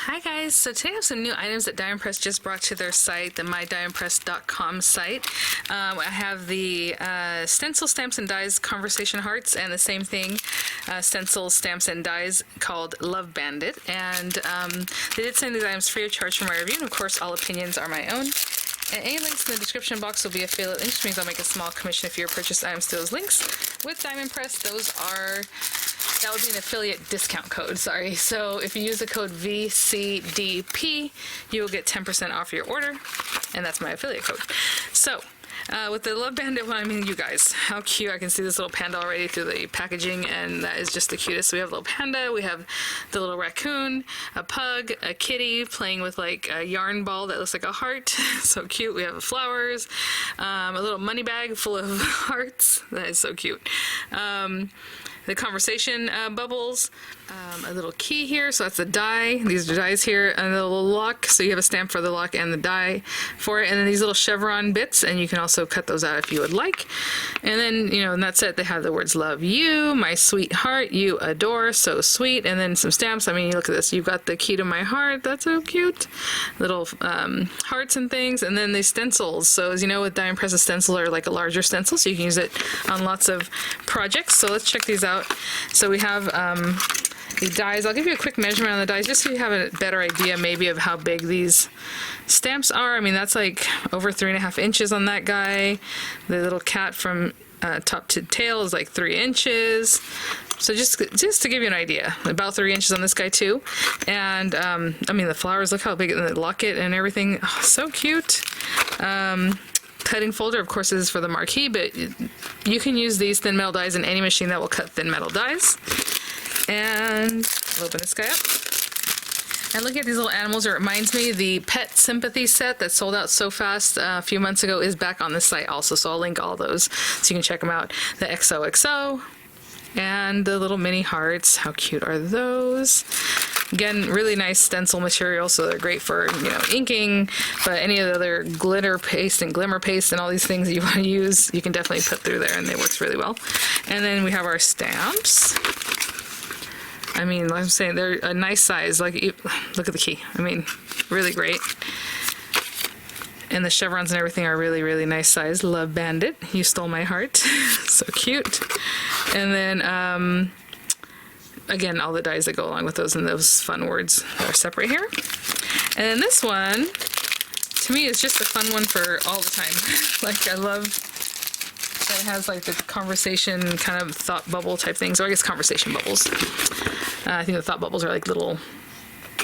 Hi guys, so today I have some new items that DiamondPress just brought to their site, the MyDiamondPress.com site. I have the Stencil Stamps and Dies Conversation Hearts, and the same thing, Stencil Stamps and Dies called Love Bandit. And they did send these items free of charge for my review, and of course all opinions are my own. And any links in the description box will be affiliate links, which means I'll make a small commission if you purchase items to those links. With DiamondPress, that would be an affiliate discount code, sorry. So if you use the code VCDP, you will get 10% off your order, and that's my affiliate code. So, with the Love Bandit one, I mean, you guys, how cute. I can see this little panda already through the packaging, and that is just the cutest. So we have a little panda, we have the little raccoon, a pug, a kitty playing with like a yarn ball that looks like a heart. So cute. We have flowers, a little money bag full of hearts. That is so cute. The conversation bubbles, a little key here, so that's the die. These are dies here, and a little lock, so you have a stamp for the lock and the die for it, and then these little chevron bits, and you can also cut those out if you would like. And then, you know, and that's it. They have the words love you, my sweetheart, you adore, so sweet, and then some stamps. I mean, you look at this, you've got the key to my heart, that's so cute. Little hearts and things, and then these stencils. So as you know, with DiamondPress, stencils are like a larger stencil, so you can use it on lots of projects. So let's check these out. So we have the dies. I'll give you a quick measurement on the dies just so you have a better idea maybe of how big these stamps are. I mean, that's like over 3.5 inches on that guy. The little cat from top to tail is like 3 inches. So just to give you an idea, about 3 inches on this guy too. And I mean, the flowers, look how big, and the locket and everything. Oh, so cute. Cutting folder, of course, is for the marquee, but you can use these thin metal dies in any machine that will cut thin metal dies. And I'll open this guy up. And looking at these little animals, it reminds me the Pet Sympathy set that sold out so fast a few months ago is back on the site also, so I'll link all those so you can check them out. The XOXO and the little mini hearts. How cute are those? Again, really nice stencil material, so they're great for, you know, inking, but any of the other glitter paste and glimmer paste and all these things that you want to use, you can definitely put through there, and it works really well. And then we have our stamps. I mean, like I'm saying, they're a nice size. Like, look at the key. I mean, really great. And the chevrons and everything are really, really nice size. Love Bandit. You stole my heart. So cute. And then, again, all the dies that go along with those and those fun words are separate here. And then this one, to me, is just a fun one for all the time. Like, I love that it has like the conversation kind of thought bubble type thing. So I guess conversation bubbles. I think the thought bubbles are like little,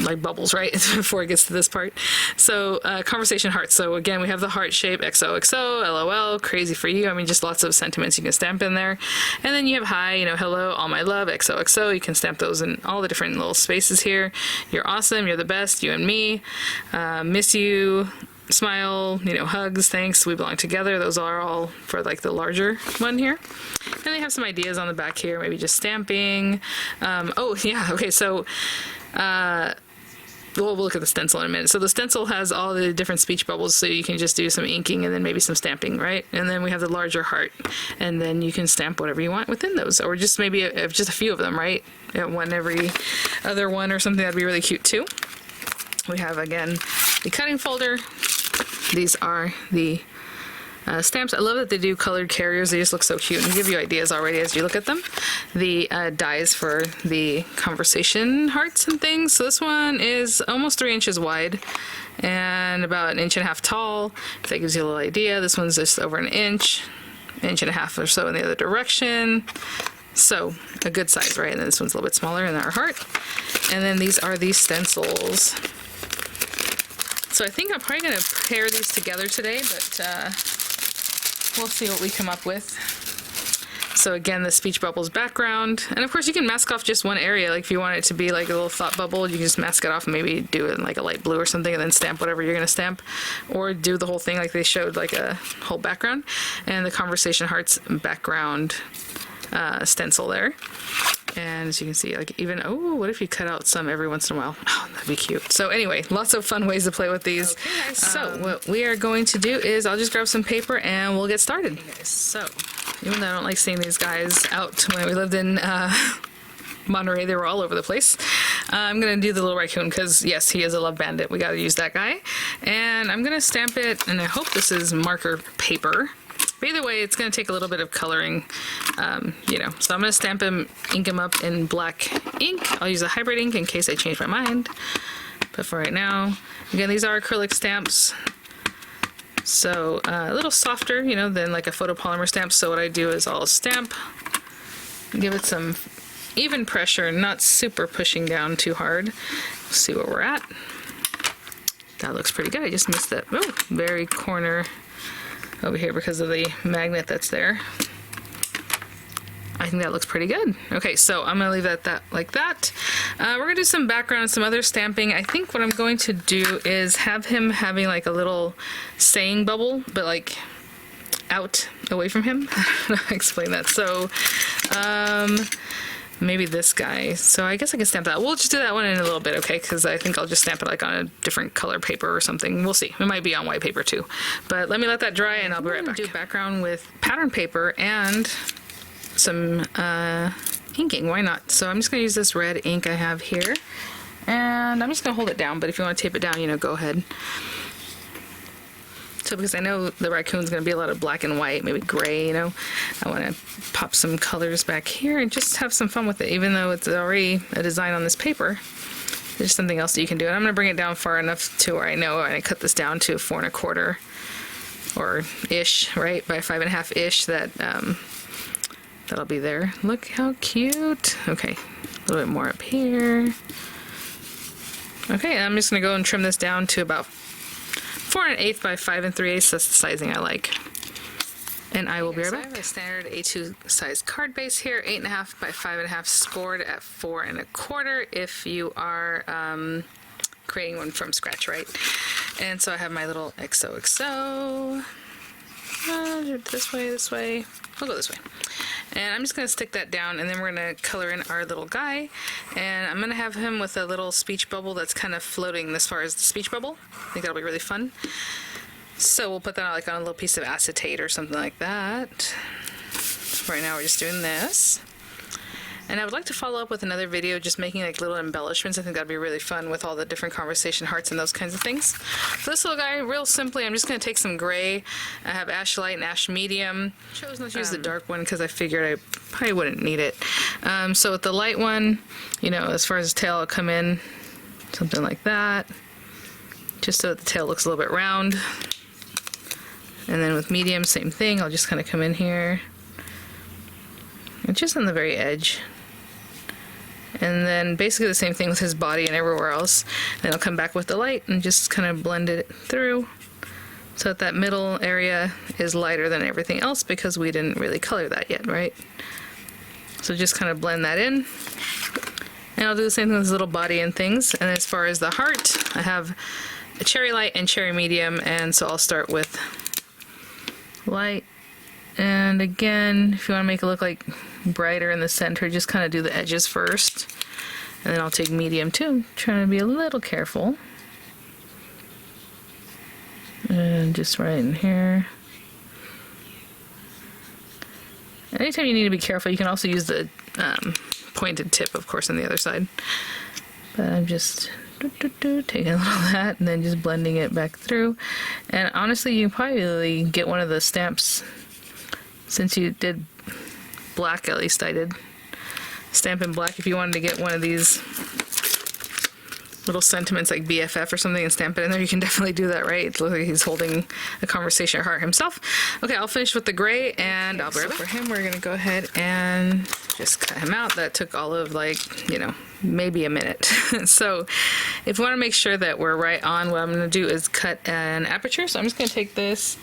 like bubbles, right? Before it gets to this part. So conversation hearts. So again, we have the heart shape, XOXO, LOL, crazy for you. I mean, just lots of sentiments you can stamp in there. And then you have hi, you know, hello, all my love, XOXO. You can stamp those in all the different little spaces here. You're awesome, you're the best, you and me, miss you, smile, you know, hugs, thanks, we belong together. Those are all for like the larger one here. And they have some ideas on the back here, maybe just stamping. Oh yeah, okay, so we'll look at the stencil in a minute. So the stencil has all the different speech bubbles, so you can just do some inking and then maybe some stamping, right? And then we have the larger heart, and then you can stamp whatever you want within those, or just maybe just a few of them, right? One every other one or something. That'd be really cute too. We have, again, the cutting folder. These are the stamps. I love that they do colored carriers. They just look so cute and give you ideas already as you look at them. The dies for the conversation hearts and things. So this one is almost 3 inches wide and about 1.5 inches tall. If that gives you a little idea. This one's just over 1 inch, 1.5 inches or so in the other direction. So a good size, right? And then this one's a little bit smaller in our heart. And then these are the stencils. So I think I'm probably going to pair these together today, but we'll see what we come up with. So again, the speech bubbles background. And of course you can mask off just one area. Like if you want it to be like a little thought bubble, you can just mask it off and maybe do it in like a light blue or something and then stamp whatever you're going to stamp. Or do the whole thing like they showed, like a whole background. And the conversation hearts background stencil there. And as you can see, like even, oh, what if you cut out some every once in a while? Oh, that'd be cute. So anyway, lots of fun ways to play with these. Okay, so what we are going to do is I'll just grab some paper and we'll get started. Okay, so even though I don't like seeing these guys out, when we lived in Monterey, they were all over the place. I'm gonna do the little raccoon because yes, he is a love bandit. We gotta use that guy. And I'm gonna stamp it, and I hope this is marker paper. But either way, it's going to take a little bit of coloring, you know. So I'm going to stamp him, ink him up in black ink. I'll use a hybrid ink in case I change my mind. But for right now, again, these are acrylic stamps. So a little softer, you know, than like a photopolymer stamp. So what I do is I'll stamp, give it some even pressure, not super pushing down too hard. See where we're at. That looks pretty good. I just missed that very corner over here because of the magnet that's there. I think that looks pretty good. Okay, so I'm gonna leave that like that. We're gonna do some background, some other stamping. I think what I'm going to do is have him having like a little saying bubble, but like out away from him. I don't know how to explain that. So maybe this guy. So I guess I can stamp that. We'll just do that one in a little bit, okay? Because I think I'll just stamp it like on a different color paper or something. We'll see. It might be on white paper too. But let me let that dry and I'll be right back. Do background with pattern paper and some inking. Why not? So I'm just going to use this red ink I have here. And I'm just going to hold it down. But if you want to tape it down, you know, go ahead. So because I know the raccoon's going to be a lot of black and white, maybe gray, you know, I want to pop some colors back here and just have some fun with it, even though it's already a design on this paper. There's something else that you can do. And I'm going to bring it down far enough to where I know, and I cut this down to 4 1/4 or ish, right, by 5 1/2 ish, that that'll be there. Look how cute. Okay, a little bit more up here. Okay, I'm just going to go and trim this down to about 4 1/8 by 5 3/8. That's the sizing I like. And I will be right back. I have a standard A2 size card base here, 8 1/2 by 5 1/2, scored at 4 1/4 if you are creating one from scratch, right? And so I have my little XOXO. This way. We'll go this way. And I'm just going to stick that down, and then we're going to color in our little guy. And I'm going to have him with a little speech bubble that's kind of floating as far as the speech bubble. I think that'll be really fun. So we'll put that like on a little piece of acetate or something like that. Right now we're just doing this. And I would like to follow up with another video just making like little embellishments. I think that'd be really fun with all the different conversation hearts and those kinds of things. For this little guy, real simply, I'm just going to take some gray. I have ash light and ash medium. Chose not to use the dark one because I figured I probably wouldn't need it. So with the light one, you know, as far as the tail, I'll come in something like that, just so that the tail looks a little bit round. And then with medium, same thing. I'll just kind of come in here and just on the very edge. And then basically the same thing with his body and everywhere else. Then I'll come back with the light and just kind of blend it through so that middle area is lighter than everything else because we didn't really color that yet, right? So just kind of blend that in. And I'll do the same thing with his little body and things. And as far as the heart, I have a cherry light and cherry medium, and so I'll start with light. And again, if you want to make it look like brighter in the center, just kind of do the edges first. And then I'll take medium too. I'm trying to be a little careful. And just right in here. Anytime you need to be careful, you can also use the pointed tip, of course, on the other side. But I'm just taking a little of that and then just blending it back through. And honestly, you probably get one of the stamps, since you did black, at least I did, stamp in black. If you wanted to get one of these little sentiments like BFF or something and stamp it in there, you can definitely do that, right? It looks like he's holding a conversation heart himself. Okay, I'll finish with the gray, and I'll be right back. For him, we're gonna go ahead and just cut him out. That took all of, like, you know, maybe a minute. So if you want to make sure that we're right on, what I'm going to do is cut an aperture. So I'm just going to take this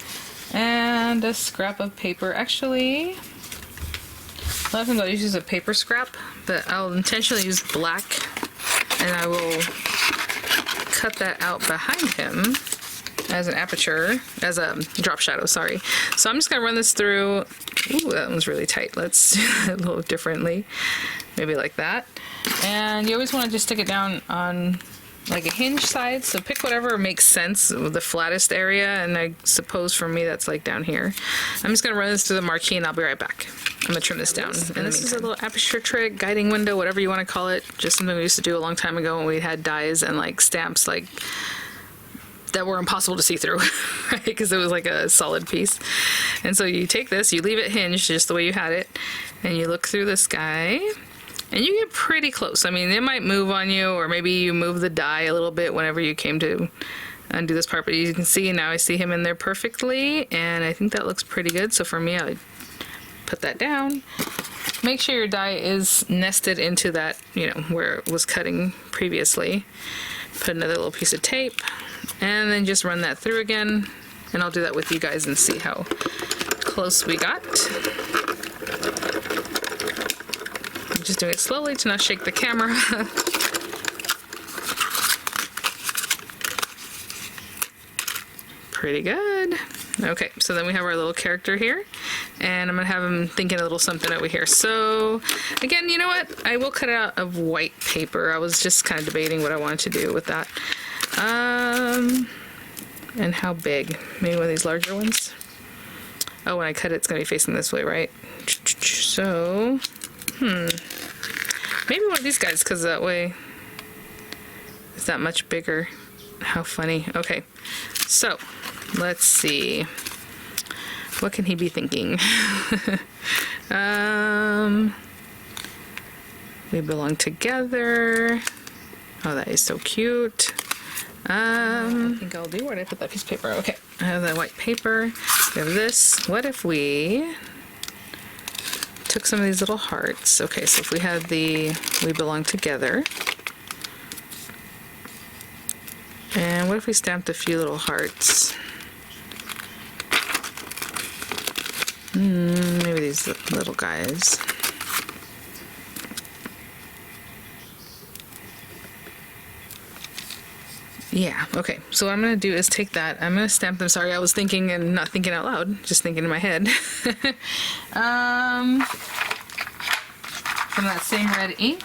and a scrap of paper. Actually, a lot of times I'll use a paper scrap, but I'll intentionally use black, and I will cut that out behind him as an aperture, as a drop shadow, sorry. So I'm just going to run this through. Ooh, that one's really tight. Let's do that a little differently. Maybe like that. And you always want to just stick it down on like a hinge side, so pick whatever makes sense with the flattest area, and I suppose for me that's like down here. I'm just going to run this through the marquee and I'll be right back. I'm gonna trim this down. And this is a little aperture trick, guiding window, whatever you want to call it. Just something we used to do a long time ago when we had dies and like stamps like that were impossible to see through, right? Because it was like a solid piece. And so you take this, you leave it hinged just the way you had it, and you look through this guy, and you get pretty close. I mean, it might move on you, or maybe you move the die a little bit whenever you came to undo this part, but you can see now I see him in there perfectly, and I think that looks pretty good. So for me, I would put that down. Make sure your die is nested into that, you know, where it was cutting previously. Put another little piece of tape, and then just run that through again, and I'll do that with you guys and see how close we got. I'm just doing it slowly to not shake the camera. Pretty good. Okay, so then we have our little character here, and I'm gonna have him thinking a little something over here. So again, you know what? I will cut it out of white paper. I was just kind of debating what I wanted to do with that. And how big? Maybe one of these larger ones? Oh, when I cut it, it's gonna be facing this way, right? So, maybe one of these guys, because that way it's that much bigger. How funny. Okay, so let's see. What can he be thinking? We belong together. Oh, that is so cute. I think I'll do. Where did I put that piece of paper? Okay, I have that white paper. We have this. What if we took some of these little hearts? Okay, so if we had the we belong together. And what if we stamped a few little hearts? Maybe these little guys. Yeah, okay. So what I'm going to do is take that. I'm going to stamp them. Sorry, I was thinking and not thinking out loud. Just thinking in my head. From that same red ink.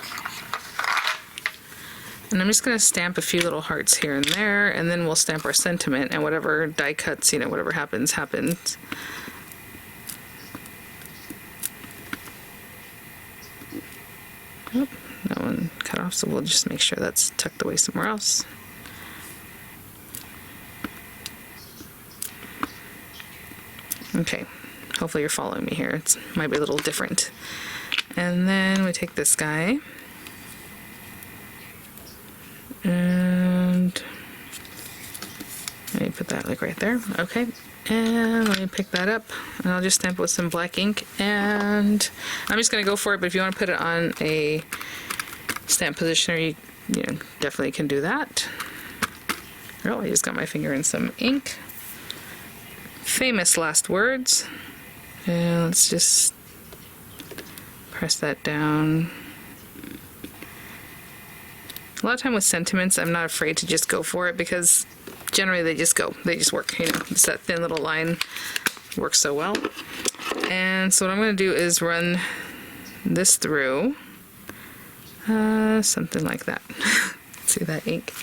And I'm just going to stamp a few little hearts here and there, and then we'll stamp our sentiment, and whatever die cuts, you know, whatever happens, happens. Oh, that one cut off, so we'll just make sure that's tucked away somewhere else. Okay, hopefully you're following me here. It might be a little different. And then we take this guy. And let me put that like right there. Okay, and let me pick that up, and I'll just stamp it with some black ink, and I'm just gonna go for it, but if you want to put it on a stamp positioner, you know, definitely can do that. Oh, I just got my finger in some ink. Famous last words. And let's just press that down. A lot of time with sentiments, I'm not afraid to just go for it, because generally they just go. They just work, you know. It's that thin little line works so well. And so what I'm going to do is run this through. Something like that. See that ink?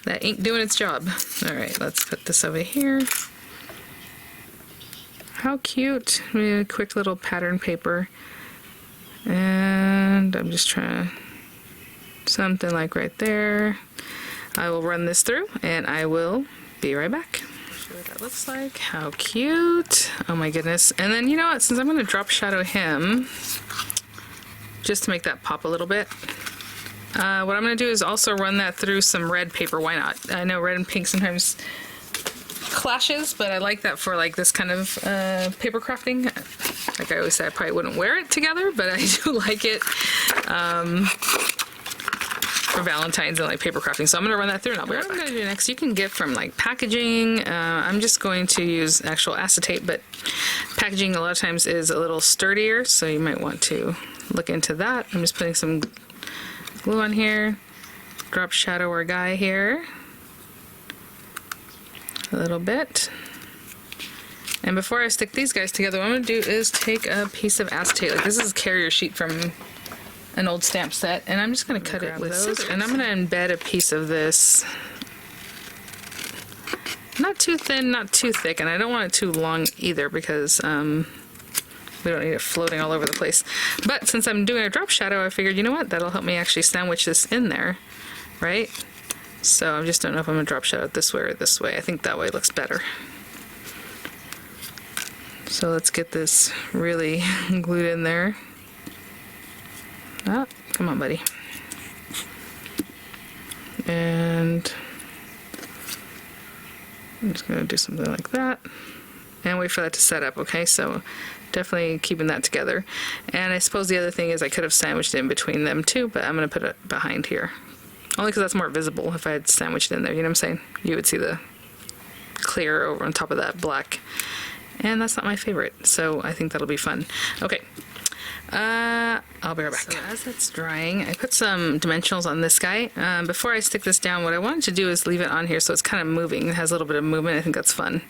That ink doing its job. All right, let's put this over here. How cute. We have a quick little pattern paper. And I'm just trying to something like right there. I will run this through, and I will be right back. Show what that looks like. How cute. Oh my goodness. And then, you know what, since I'm going to drop shadow him, just to make that pop a little bit, what I'm going to do is also run that through some red paper. Why not? I know red and pink sometimes clashes, but I like that for like this kind of paper crafting. Like I always say, I probably wouldn't wear it together, but I do like it for Valentine's and like paper crafting. So I'm going to run that through, and I'll be right back. What I'm going to do next, you can get from like packaging. I'm just going to use actual acetate, but packaging a lot of times is a little sturdier, so you might want to look into that. I'm just putting some glue on here, drop shadow our guy here a little bit. And before I stick these guys together, what I'm going to do is take a piece of acetate. Like this is a carrier sheet from an old stamp set, and I'm just going to cut it with scissors. And I'm going to embed a piece of this. Not too thin, not too thick, and I don't want it too long either, because We don't need it floating all over the place. But since I'm doing a drop shadow, I figured, you know what, that'll help me actually sandwich this in there, right? So I just don't know if I'm gonna drop shadow it this way or this way. I think that way looks better. So let's get this really glued in there. Ah, come on, buddy. And I'm just gonna do something like that and wait for that to set up, okay? So definitely keeping that together. And I suppose the other thing is I could have sandwiched it in between them too, but I'm gonna put it behind here. Only because that's more visible. If I had sandwiched it in there, you know what I'm saying? You would see the clear over on top of that black. And that's not my favorite, so I think that'll be fun. Okay, I'll be right back. So as it's drying, I put some dimensionals on this guy. Before I stick this down, what I wanted to do is leave it on here so it's kind of moving. It has a little bit of movement. I think that's fun,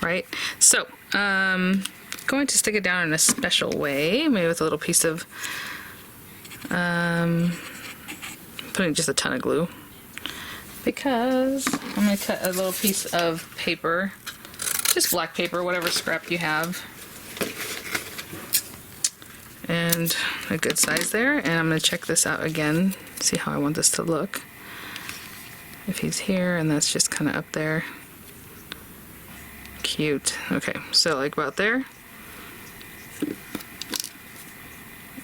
right? So, going to stick it down in a special way, maybe with a little piece of, putting just a ton of glue, because I'm going to cut a little piece of paper. Just black paper, whatever scrap you have. And a good size there. And I'm going to check this out again, see how I want this to look. If he's here and that's just kind of up there. Cute. Okay, so like about there.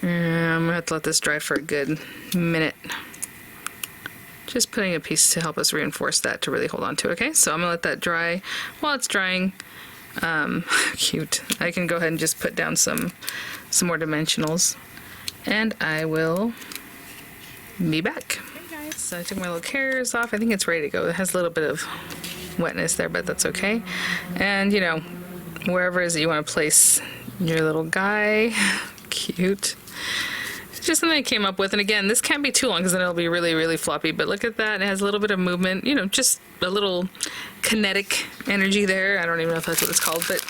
And I'm going to have to let this dry for a good minute. Just putting a piece to help us reinforce that to really hold on to, okay? So I'm gonna let that dry. While it's drying, cute. I can go ahead and just put down some more dimensionals, and I will be back. Hey guys, so I took my little carriers off. I think it's ready to go. It has a little bit of wetness there, but that's okay. And you know, wherever it is that you want to place your little guy, cute. Just something I came up with, and again, this can't be too long because then it'll be really, really floppy, but look at that. It has a little bit of movement, you know, just a little kinetic energy there. I don't even know if that's what it's called, but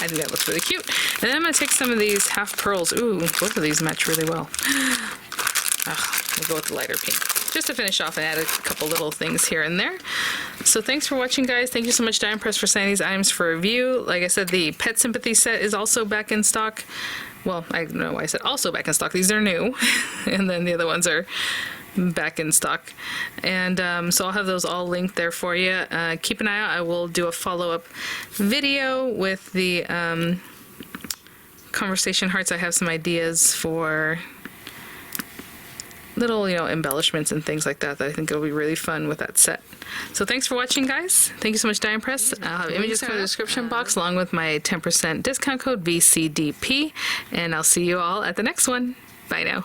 I think that looks really cute. And then I'm going to take some of these half pearls. Ooh, both of these match really well. We'll go with the lighter pink. Just to finish off and add a couple little things here and there. So thanks for watching, guys. Thank you so much, DiamondPress, for sending these items for review. Like I said, the Pet Sympathy set is also back in stock. Well, I don't know why I said also back in stock. These are new. And then the other ones are back in stock. And so I'll have those all linked there for you. Keep an eye out. I will do a follow-up video with the conversation hearts. I have some ideas for little, you know, embellishments and things like that I think it'll be really fun with that set. So thanks for watching, guys. Thank you so much, DiamondPress. I'll have images in the description box along with my 10% discount code VCDP, and I'll see you all at the next one. Bye now.